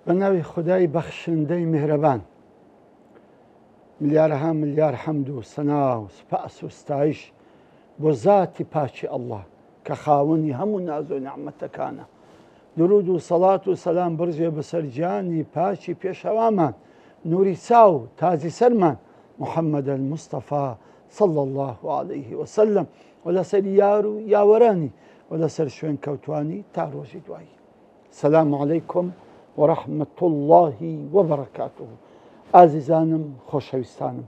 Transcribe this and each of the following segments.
بەناوی خودای بەخشندەی میهرەبان، ملیارەها ملیار حەمد و سەنا و سوپاس و ستایش بۆ زاتی پاچی ئەڵڵا کە خاوەنی هەموو ناز و نعمەتەکانە. درود و سەڵات و سەلام بڕژێ بەسەر گیانی پاچی پێشەوامان، نووری چاو تاجی سەرمان محەممەد الموستەفا صلى الله عليه وسلم، و لەسەر یار و یاوەرانی و لەسەر شوێن کەوتوانی تا ڕۆژی دوایی. سەلام عەلەیکم ورحمة الله وبركاته. ئازیزانم خۆشەویستانم،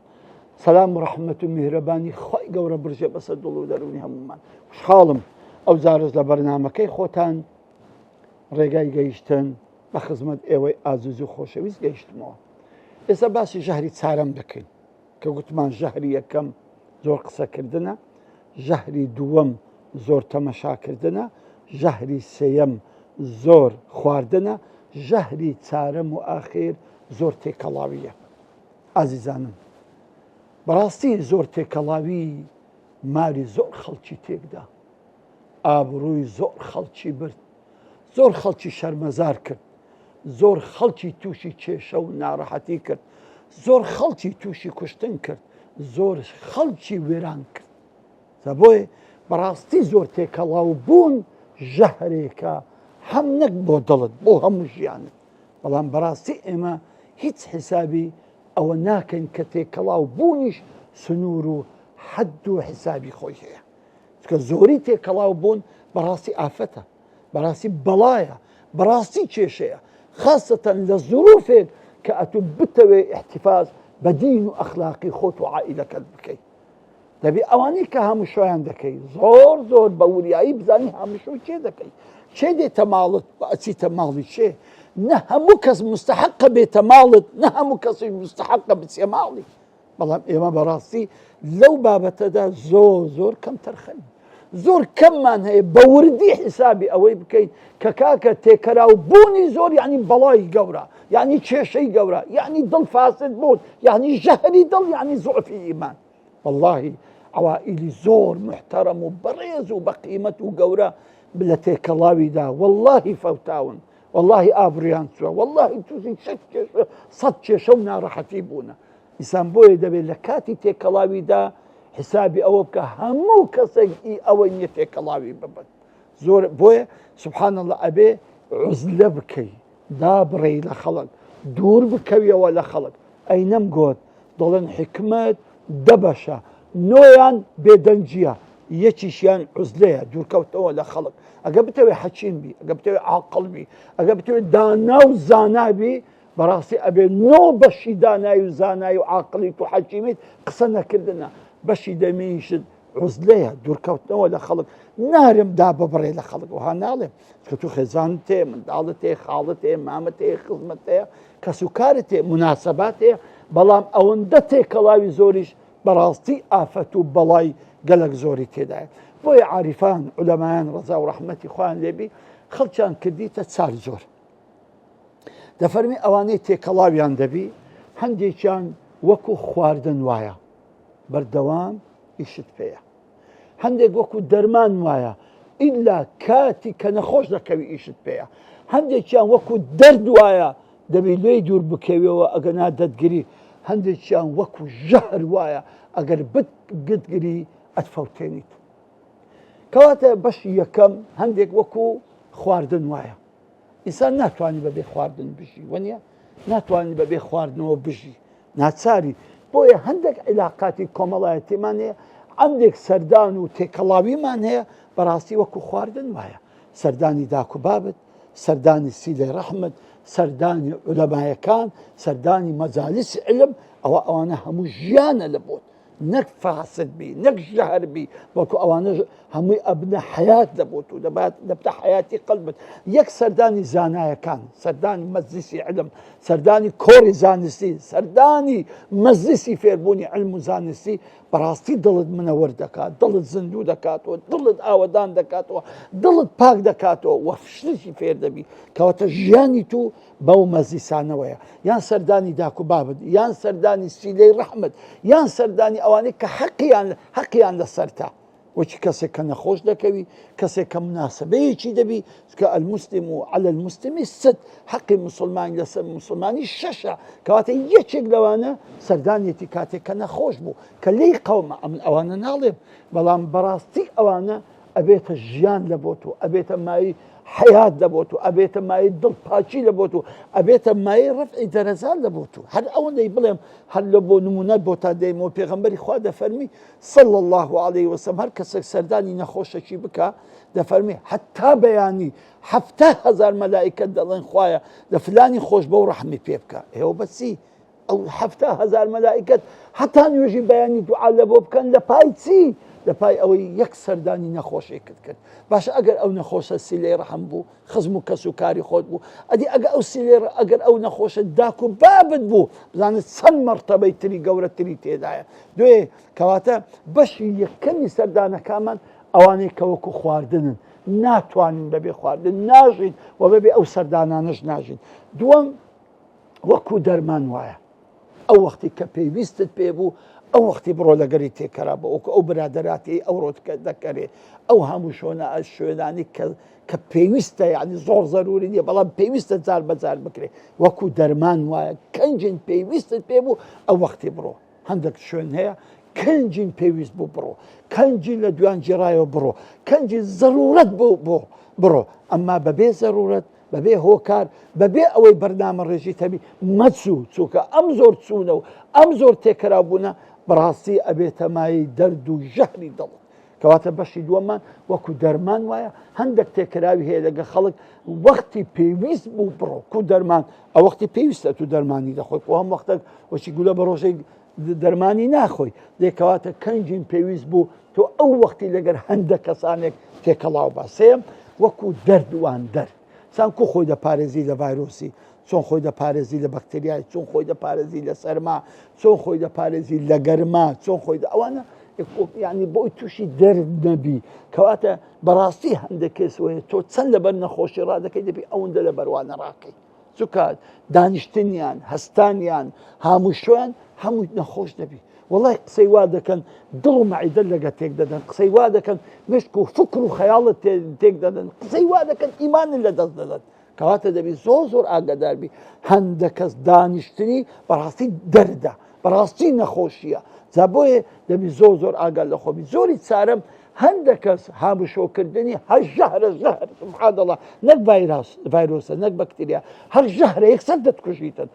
سەلام و ڕەحمەت و میهرەبانی خۆی گەورە برژێ بەسەر دڵ و دەرونی هەمومان. خوشحاڵم ئەو جارش لە بەرنامەکەی خۆتان ڕێگای گەیشتن بە خزمەت ئێوەی ئازیز و خۆشەویست گەیشتمەوە. ئێستا باسی ژەهری چارەم دەکەین کە گوتمان ژەهری یەکەم زۆر قسەکردنە، ژەهری دووەم زۆر تەمەشاکردنە، ژەهری سێیەم زۆر خواردنە، ژەهری چارەم و ئاخیر زۆر تێکەڵاویە. ئازیزانم، بەڕاستی زۆر تێکەڵاوی ماری زۆر خەڵکی تێکدا، ئابڕووی زۆر خەڵکی برد، زۆر خەڵکی شەرمەزار کرد، زۆر خەڵکی تووشی کێشە و ناڕەحەتی کرد، زۆر خەڵکی تووشی کوشتن کرد، زۆر خەڵکی وێران کرد. بۆیە بەڕاستی زۆر تێکەڵاو بوون ژەهرێکە، هەم نەک بۆ دڵت، بۆ هەموو ژیانت. بەڵام بەڕاستی ئێمە هیچ حسابی ئەوە ناکەین کە تێکەڵاو بوونیش سنوور و حەد و حسابی خۆی هەیە. چکە زۆری تێکەڵاو بوون بەڕاستی ئافەتە، بەڕاستی بەڵایە، بەڕاستی کێشەیە، خاستەن لە زوروفێک کە ئەتوو بتەوێ احتیفاز بە دین و ئەخلاقی خۆت و عائیلەکەت بکەیت. دەبێ ئەوانەی کە هەموو شۆیان دەکەی زۆر زۆر بە وریایی بزانی هەموو چێ دەکەی، چێ دێتە ماڵت و ئەچیتە ماڵی چێ. نە هەموو کەس مستحقە بێتە ماڵت، نە هەموو کەسی مستحقە بچێ ماڵی. بەڵام ئێمە بەڕاستی لەو بابەتەدا زۆر زۆر کەم تەرخەین، زۆر کەممان هەیە بە وردی حسابی ئەوەی بکەین کە کاکە تێکەراو بوونی زۆر یعنی بەڵای گەورە، یعنی کێشەی گەورە، یعنی دڵ فاسد بوون، یعنی ژەهری دڵ، یعنی زوعفی ئیمان. واللهی عوائلی زۆر محتەرەم و بەڕێز و بە قیمەت و گەورە لە تێکەڵاویدا واللهی فەوتاون، واللهی ئابڕیان چووە، واللهی تووشی سەد کێشە و ناڕەحەتی بوونە. ئینسان بۆیە دەبێت لە کاتی تێکەڵاویدا حسابی ئەوە بکە هەموو کەسێک ئەوەی نییە تێکەڵاوی ببن. زۆر بۆیە سوبحان الله ئەبێ عوزلە بکەی، دابڕێی لە خەڵک، دوور بکەویەوە لە خەڵک. ئەی نەم گوت دەڵێن حکمت دە بەشە، نۆیان بێدەنجیە، یەکیشیان عوزلەیە، دوورکەوتەوە لە خەڵک. ئەگە بتەوێ حەکیم بی، ئەگە بتەوێ عاقڵ بی، ئەگە بتەوێ دانا و زانابی، بەڕاستی ئەبێ نۆ بەشی دانایی و زانایی و عاقڵیت و حەکیمیت قسە نەکردنە، بەشی دەمێنیشت عوزلەیە، دوورکەوتنەوە لە خەڵک. نارم دا ببڕێ لە خەڵک، وها ناڵێم کە تو خێزانت هەیە، منداڵت هەیە، خاڵت هەیە، مامەت هەیە، خزمەت هەیە، کەس و کارت هەیە، موناسەبات هەیە، بەڵام ئەوەندە تێکەڵاوی زۆریش بەڕاستی ئافەت و بەڵای گەلک زۆری تێدایە. بۆیە عاریفان عولەمایان ڕەزا و ڕەحمەتی خۆیان لێبی خەڵکیان کردیتە چار زۆر. دەفەرمی ئەوانەی تێکەڵاویان دەبی هەندێکیان وەکو خواردن وایە، بەردەوام ئیشت پێیە. هەندێک وەکو دەرمان وایە، ئیلا کاتی کە نەخۆش دەکەوی ئیشت پێیە. هەندێکیان وەکو دەرد وایە، دەبی لێی دوور بکەویەوە ئەگە نادەتگری. هەندێکیان وەکو ژەهر وایە، ئەگەر گتگری ئەتفەوتێنیت. کەواتە بەشی یەکەم هەندێک وەکو خواردن وایە. ئینسان ناتوانانی بەبێ خواردن بژی، وەنیە ناتوانانی بەبێ خواردنەوە بژی، ناچاری. بۆیە هەندێک عیلاقاتی کۆمەڵایەتیمان هەیە، هەندێک سەردان و تێکەڵاویمان هەیە بەڕاستی وەکو خواردن وایە. سەردانی داک و بابت، سەردانی سیلەی ڕەحمت، سەردانی عولەمایەکان، سەردانی مەجالیسی علم، ئەوانە هەموو ژیانە لە بۆت. نەک فاسد بی نەک ژەهر بی بەڵکو ئەوانە هەمووی ئەبنە حیات دەبوت و دەبتە حیاتی قەلبت یەک سەردانی زانایەکان سەردانی مەجلیسی علم سەردانی کۆڕی زانستی سەردانی مەجلیسی فێربوونی علم و زانستی بەڕاستی دڵت منەوەر دەکات دڵت زیندوو دەکاتەوە دڵت ئاوەدان دەکاتەوە دڵت پاک دەکاتەوە وەفشتێکی فێر دەبی کەواتە ژیانی تو بەو مەجلیسانەوەیە یان سەردانی داک و بابت یان سەردانی سیلەی ڕەحمت یان سەردانی ئەوانەی کە حەقیان لەسەرتا وەچی کەسێک کە نەخۆش دەکەوی کەسێک کە مناسبەیەکی دەبی کە المسلم و على المسلم ست حەقی مسلمانی لەسەر مسلمانی شەشە کەواتە یەکێک لەوانە سەردانێتی کاتێک کە نەخۆش بوو کە لێی قەومە ئەمن ئەوانە ناڵێم بەڵام بەڕاستی ئەوانە ئەبێتە ژیان لە بۆ و ئەبێتە مای حیات دەبۆت و ئەبێتە مای دڵپاچی لە بۆت و ئەبێتە مای ڕفعی دەرەجات لە بۆت و هەر ئەوەندەی بڵێم هەر لە بۆ نمونە بۆ تا دەیمەوە پێغەمبەری خوا دەفەرمی صلی الله عليه وسلم هەر کەسێک سەردانی نەخۆشەکی بکە دەفەرمی حتا بەیانی 7,000 مەلائیکەت دەڵێن خوایە لە فلانی خۆش بە و ڕەحمی پێ بکە ئێوە بەچی ئەو 7,000 مەلائیکەت هەتا نوێژی بەیانی دوعا لە بۆ بکەن لە پای چی لە پای ئەوەی یەک سەردانی نەخۆشێکت کرد باشە ئەگەر ئەو نەخۆشە سیلەی ڕەحم بوو خزم و کەس و کاری خۆت بوو ئەدی ئەگەر ئەو نەخۆشە داک و بابت بوو بزانێت چەند مەرتەبەی تری گەورەتری تێدایە دوێ کەواتە بەشی یەکەمی سەردانەکانمان ئەوانەی کە وەکو خواردنن ناتوانین بەبێ خواردن ناژین و بەبێ ئەو سەردانانەش ناژین دووەم وەکو دەرمان وایە ئەو وەختی کە پێویستت پێ بوو ئەو وەختی بڕۆ لەگەری تێکەرا بە وەکو ئەو برادەراتی ئەو ڕۆت دەکەرێ ئەو هەموو شوێنانی کە پێویستە یعنی زۆر زەروری نیە بەڵام پێویستە جار بەجار بکرێ وەکو دەرمان وایە کەنجین پێویستت پێ بوو ئەو وەختی بڕۆ هەندێک شوێن هەیە کەنجین پێویست بوو بڕۆ کەنجی لە دوان جێرایەوە بڕۆ کەنجی زەرورەت بۆ بڕۆ ئەمما بەبێ زەرورەت بەبێ هۆکار بەبێ ئەوەی بەرنامە ڕێژی تەبی مەچوو چووکە ئەم زۆر چوونە و ئەم زۆر تێکەرا بوونە بەڕاستی ئەبێتە مای دەرد و ژەهری دڵ کەواتە بەشی دووەمان وەکو دەرمان وایە هەندێک تێکراوی هەیە لەگە خەڵک وەختی پێویست بوو بڕۆ کو دەرمان ئەو وەختی پێویستە تو دەرمانی دەخۆی و هەم وەختە وەچی گولە بە ڕۆژەی دەرمانی ناخۆی دێکەواتە کەنجین پێویست بوو تۆ ئەو وەختی لەگەر هەندێک کەسانێک تێکەڵاو بە سێم وەکو دەردوان دەرد سان کو خۆی دەپارێزی لە ڤایرۆسی چۆن خۆی دەپارێزی لە بەکتریای چۆن خۆی دەپارێزی لە سەرما چۆن خۆی دەپارێزی لە گەرما چۆن خۆی ئەوانە یعنی بۆی تووشی دەرد نەبی کەواتە بەڕاستی هەندێک کەسوەیە تۆ چەند لەبەر نەخۆشی ڕادەکەی دەبی ئەوەندە لە بەروانە ڕاکەی چکات دانیشتنیان هەستانیان هەموو شوێن هەموو نەخۆش دەبی وڵای قسەی وا دەکەن دڵ و مەعیدە لەگە تێک دەدەن قسەی وا دەکەن مشک و فکر و خەیاڵت تێک دەدەن قسەی وا دەکەن ئیمانت لە دەست دەدەن کەواتە دەبی زۆر ئاگاداربی هەندێک کەس دانیشتنی بەڕاستی دەردە بەڕاستی نەخۆشیە جا بۆیە دەبی زۆر ئاگاد لە خۆبی زۆری چارەم هەندێک کەس هامشۆکردنی هەر ژەهرە سبحان الله نەک ڤایرۆسە نەک بەکتریا هەر ژەهرە یەکسەر دەتکوژیتن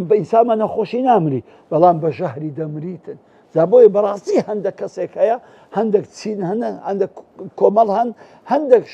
بە ئینسانمە نەخۆشی نامری بەڵام بە ژەهری دەمریتن جا بۆیە بەڕاستی هەندێک کەسێک هەیە هەندێک چین هەنە هەندێک کۆمەڵ هەن هەندێک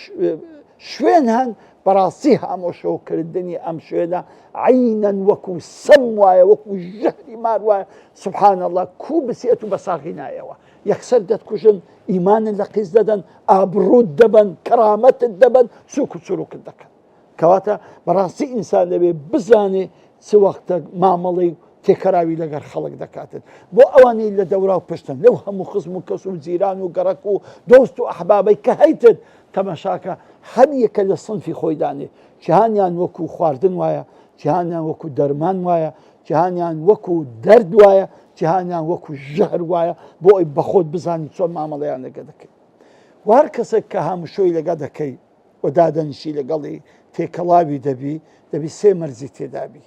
شوێن هەن بەڕاستی هامۆشۆکردنی ئەم شوێنە عینەن وەکو سەم وایە وەکو ژەهری مار وایە سبحان الله کو بسێت و بەساغی نایەوە یەکسەر دەتکوژن ئیمانن لە قیز دەدەن ئابڕوت دەبن کەرامەتت دەبن سوک و چروکت دەکەن کەواتە بەڕاستی ئینسان دەبێ بزانێ چ وەختە مامەڵی تێکەراوی لەگەر خەڵک دەکاتن بۆ ئەوانەی لە دەورا و پشتن لەو هەموو خزم و کەس و جیران و گەڕەک و دۆست و ئەحبابەی کە هەیتت تەماشاکە هەر یەکە لە سنفی خۆی دانێ جیهانیان وەکو خواردن وایە جیهانیان وەکو دەرمان وایە جیهانیان وەکو دەرد وایە جیهانیان وەکو ژەهر وایە بۆ ئەی بەخۆت بزانی چۆن مامەڵەیان لەگە دەکەی و هەر کەسێک کە هەمووشۆی لەگە دەکەی و دادەنیشی لەگەڵی تێکەڵاوی دەبی سێ مەرزی تێدابی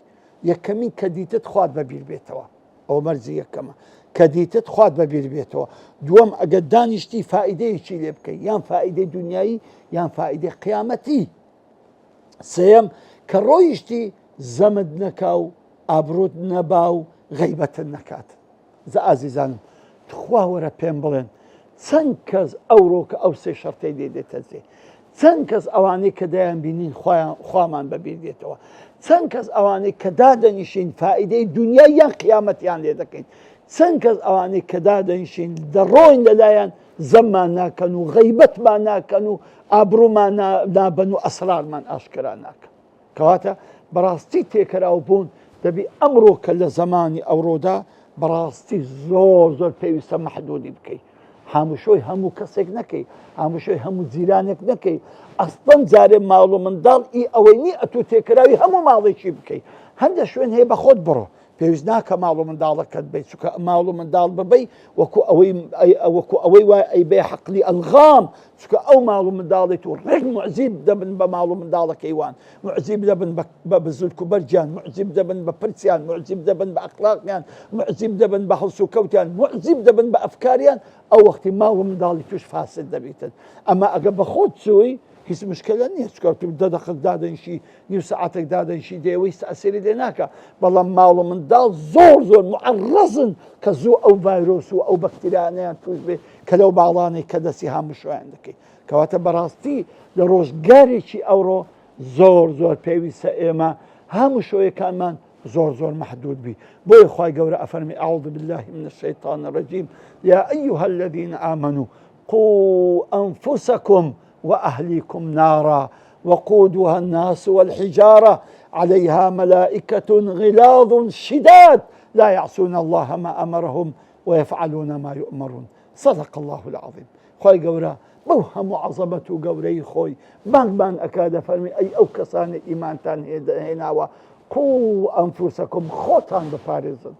یەکەمین کە دیتت خوات بەبیر بێتەوە ئەو مەرزی یەکەمە کە دیتت خوات بەبیر بێتەوە دووەم ئەگەر دانیشتی فائیدەیەکی لێ بکەی یان فائیدەی دنیایی یان فائیدەی قیامەتی سێم کە ڕۆیشتی زەمت نەکا و ئابڕوت نەبا و غەیبەتت نەکات ئازیزانم تخوا وەرە پێم بڵێن چەند کەس ئەوڕۆکە ئەو سێ شەرتەی دێتە جێ چەند کەس ئەوانەی کە دەیان بینین خوامان بەبیر دێتەوە چەند کەس ئەوانەی کە دادەنیشین فائیدەی دنیا یان قیامەتیان لێ دەکەین سنکەس ئەوانەی کە دادەنیشین دەڕۆین لەلایەن زەممان ناکەن و غەیبەتمان ناکەن و ئابڕوومان نابەن و ئەسرارمان ئاشکرا ناکەن. کەواتە بەڕاستی تێکەراو بوون دەبی ئەمڕۆ کە لە زەمانی ئەوڕۆدا بەڕاستی زۆر پێویستە مەحدودی بکەیت. هەمووشۆی هەموو کەسێک نەکەی، هەمووشۆی هەموو جیرانێک نەکەی. ئەسڵەن جارێ ماڵ و منداڵ ئەوەی نی ئەتوو تێکراوی هەموو ماڵێکی بکەیت. هەندە شوێن هەیە بە خۆت بڕۆ، پێویست ناکە ماڵ و منداڵەکەت بێت، چونکە ماڵ و منداڵ ببەی وەکو ئەوەی وای ئەی بێ حەقلی ئەلغام، چونکە ئەو ماڵ و منداڵێت و ڕێک معجیب دەبن بە ماڵ و منداڵەکەیوان، معجیب دەبن بە بزولک و بەرجیان، معجیب دەبن بە پرسیان، معجیب دەبن بە ئەخلاقیان، معجیب دەبن بە هەڵس و کەوتیان، معجیب دەبن بە ئەفکاریان. ئەو وەختی ماڵ و منداڵی توش فاسد دەبێتن. ئەمە ئەگە بە خۆت چووی هیچ مشکلە نییە، چکە تو دەدەخت دادەنیشی نیو سەعاتێک دادەنیشی دێوەی ئەسێری لێ ناکە. بەڵام ماڵ و منداڵ زۆر معەڕەزن کە زوو ئەو ڤایرۆس و ئەو بەکتریانەیان توش بێ کە لەو باڵانەی کە دەستی هەموو شویان دەکەی. کەواتە بەڕاستی لە ڕۆژگارێکی ئەوڕۆ زۆر پێویستە ئێمە هەموو شوەیەکانمان زۆر محدود بی. بۆیە خوای گەورە ئەفەرمی ئەعوذ بالله من الشیطان الرجیم یا أيها الذين آمنوا قوا أنفسكم وأهليكم نارا وقودها الناس والحجارة عليها ملائكة غلاظ شداد لا يعصون الله ما أمرهم ويفعلون ما يؤمرون. صدق الله العظيم. خوي قورا بوهم عظمة قوري خوي بان أكاد فرمي أي أو كسان إيمان تان هنا قوا أنفسكم خوتان بفارزن،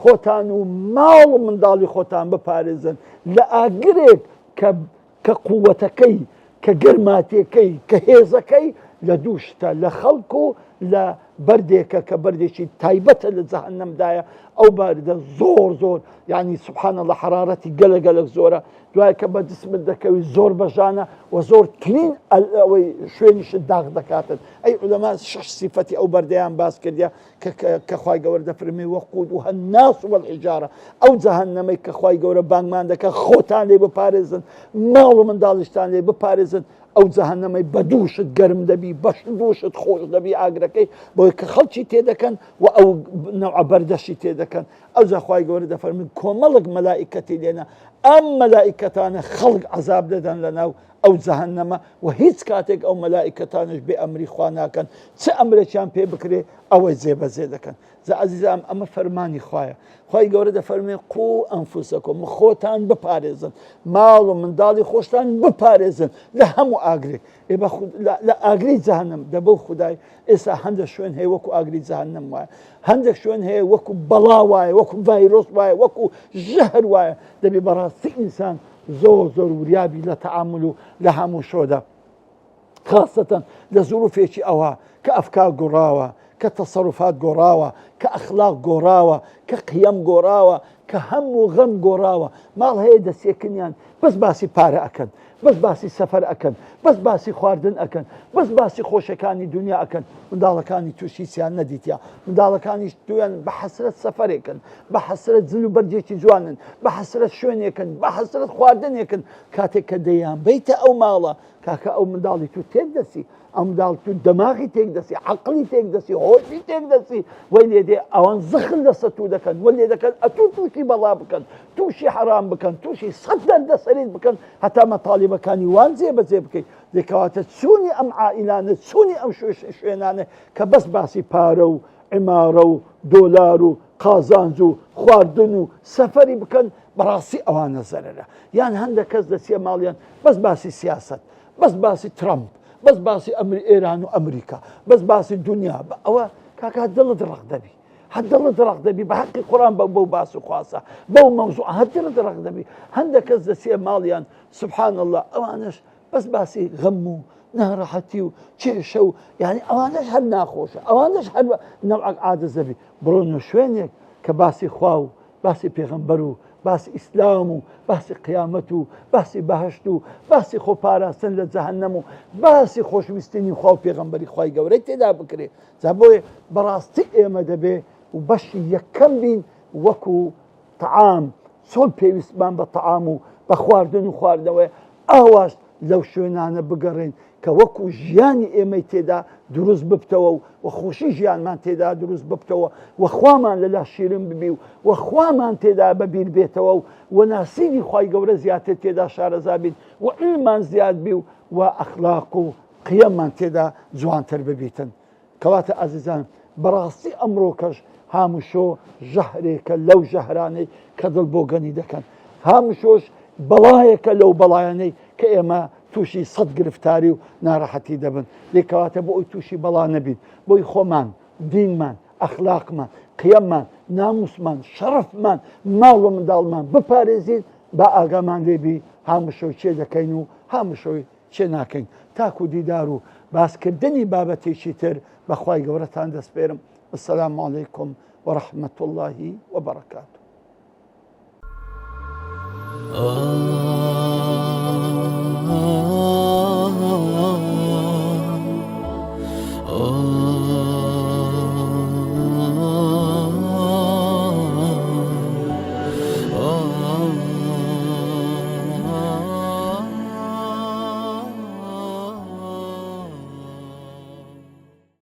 خوتان ومال من دالي خوتان بفارزن لأقرب كقوتكي كقرماتيكي كهيزكي لدوشتا لخلقو لبرديك كبرديشي تايبة لجهنم دايا أو باردة زور يعني سبحان الله حرارتي قلق زورة دوای کە بە جسمت دەکەوی زۆر بەژانە و زۆر ترین ئەوەی شوێنیشت داغ دەکاتن. ئەی عولەما شش سیفەتی ئەو بەردەیان باس کردیا کە خوای گەورە دەفەرمێ وەقودها الناس والحجارە، ئەو جەهەنەمەی کە خوای گەورە بانگمان دەکات خۆتان لێ بپارێزن، ماڵ و منداڵیشتان لێ بپارێزن. ئەو جەهەنەمەی بە دووشت گەرم دەبی، بەش دووشت خۆش دەبی ئاگرەکەی، بۆی کە خەڵکی تێدەکەن و ئەو نەوع بەردەشی تێدەکەن. ئەو جا خوای گەورە دەفەرمێ کۆمەڵک مەلائیکەتی لێنە، ئەم مەلائیکەتانە خەڵک عەزاب دەدەن لەناو ئەو جەهەنەمە و هیچ کاتێک ئەو مەلائیکەتانش بێ ئەمری خوا ناکەن، چه ئەمرێکیان پێ بکرێ ئەوەی جێبەجێ دەکەن. جا عەزیزان ئەمە فەرمانی خوایە. خوای گەورە دەفەرمێ قوا ئەنفوسەکم، خۆتان بپارێزن، ماڵ و منداڵی خۆشتان بپارێزن لە هەموو ئاگرێک. لە ئاگری جەهەنەم دەبە خودای ئێستا هەندێک شوێن هەیە وەکو ئاگری جەهەنەم وایە، هەندێک شوێن هەیە وەکو بەڵا وایە، وەکو ڤایرۆس وایە، وەکو ژەهر وایە. دەبێ بەڕاستی ئینسان زۆر وریابی لە تەعامل و لە هەموو شۆدا، خاصەتەن لە زوروفێکی ئەوە کە ئەفکار گۆڕاوە، کە تەسەڕوفات گۆڕاوە، کە ئەخلاق گۆڕاوە، کە قیەم گۆڕاوە، کە هەموو غەم گۆڕاوە. ماڵ هەیە دەستێکنیان بەس باسی پارە ئەکەن، بەس باسی سەفەر ئەکەن، بەس باسی خواردن ئەکەن، بەس باسی خۆشەکانی دنیا ئەکەن. منداڵەکانی تووشی سیان نەدیتیا، منداڵەکانیش تویان بە حەسرەت سەفەرێکن، بە حەسرەت زل و بەرجێکی جوانن، بە حەسرەت شوێنێکن، بە حەسرەت خواردنێکن. کاتێک کە دەیان بیتە ئەو ماڵە کاکە ئەو منداڵی تو تێک دەسی، ئەو منداڵ تو دەماغی تێک دەسی، عەقڵی تێک دەسی، هۆشی تێک دەسی، وەی لێ دێ ئەوان زەخل لەسەر تو دەکەن، وە لێ دەکەن ئەتوو تووشی بەڵا بکەن، تووشی حەرام بکەن، تووشی سەد دەردەسەریت بکەن، هەتا مەتاڵیبەکانی وان جێبەجێ بکەیت. دەکەواتە چوونی ئەم عائیلانە، چوونی ئەم شوێنانە کە بەس باسی پارە و عیمارە و دۆلار و قازانج و خواردن و سەفەری بکەن، بەڕاستی ئەوانە زەرەرە. یان هەندێک کەس دەچێ ماڵیان بەس باسی سیاسەت، بەس باسی ترەمپ، بەس باسی ئێران و ئەمریکا، بەس باسی دنیا، ئەوە کاکە دڵت ڕق دەبی، هەدڵت ڕق دەبی بە حەقی قورئان بەو باس و خواسە بەو مەوزوع هەدڵت ڕق دەبی. هەندێک کەس دەچێ ماڵیان سبحان الله ئەوانش بەس باسی غەم و ناڕەحەتی و کێشە و یعنی ئەوانش هەر ناخۆشە، ئەوانش هەر نەوعەک عادەت دەبی. بڕۆنە شوێنێک کە باسی خوا و باسی پێغەمبەر و باسی ئیسلام و باسی قیامەت و باسی بەهەشت و باسی خۆپاراستن لە جەهەنەم و باسی خۆشویستنی خوا و پێغەمبەری خوای گەورەی تێدا بکرێ. جا بۆیە بەڕاستی ئێمە دەبێ و بەشی یەکەم بین وەکو تەعام، چۆن پێویستمان بە تەعام و بە خواردن و خواردنەوەی ئاواش لەو شوێنانە بگەڕێن کە وەکو ژیانی ئێمەی تێدا دروست ببتەوە و وەخۆشی ژیانمان تێدا دروست ببتەوە و خوامان لەلا شیرین ببی و خوامان تێدا بەبیر بێتەوە و ناسینی خوای گەورە زیاتر تێدا شارەزا بین و علمان زیاد بی و ئەخلاق و قیەممان تێدا جوانتر ببیتن. کەواتە ئازیزان بەڕاستی ئەمڕۆکەش هاموشۆ ژەهرێکە لەو ژەهرانەی کە دڵ بۆ گەنی دەکەن، هاموشۆش بەڵایەکە لەو بەڵایانەی کە ئێمە تووشی سەد گرفتاری و ناڕەحەتی دەبن. لێکەواتە بۆ ئەوی تووشی بەڵا نەبین، بۆی خۆمان، دینمان، ئەخلاقمان، قیەممان، ناموسمان، شەڕەفمان، ماڵ و منداڵمان بپارێزین با ئاگامان لێبی هاموشۆی چێ دەکەین و هاموشۆی چێ ناکەین. تاکو دیدار و باسکردنی بابەتێکی تر بەخوای گەورەتان دەسپێرم. السلام علیکم ورحمة الله وبركاته.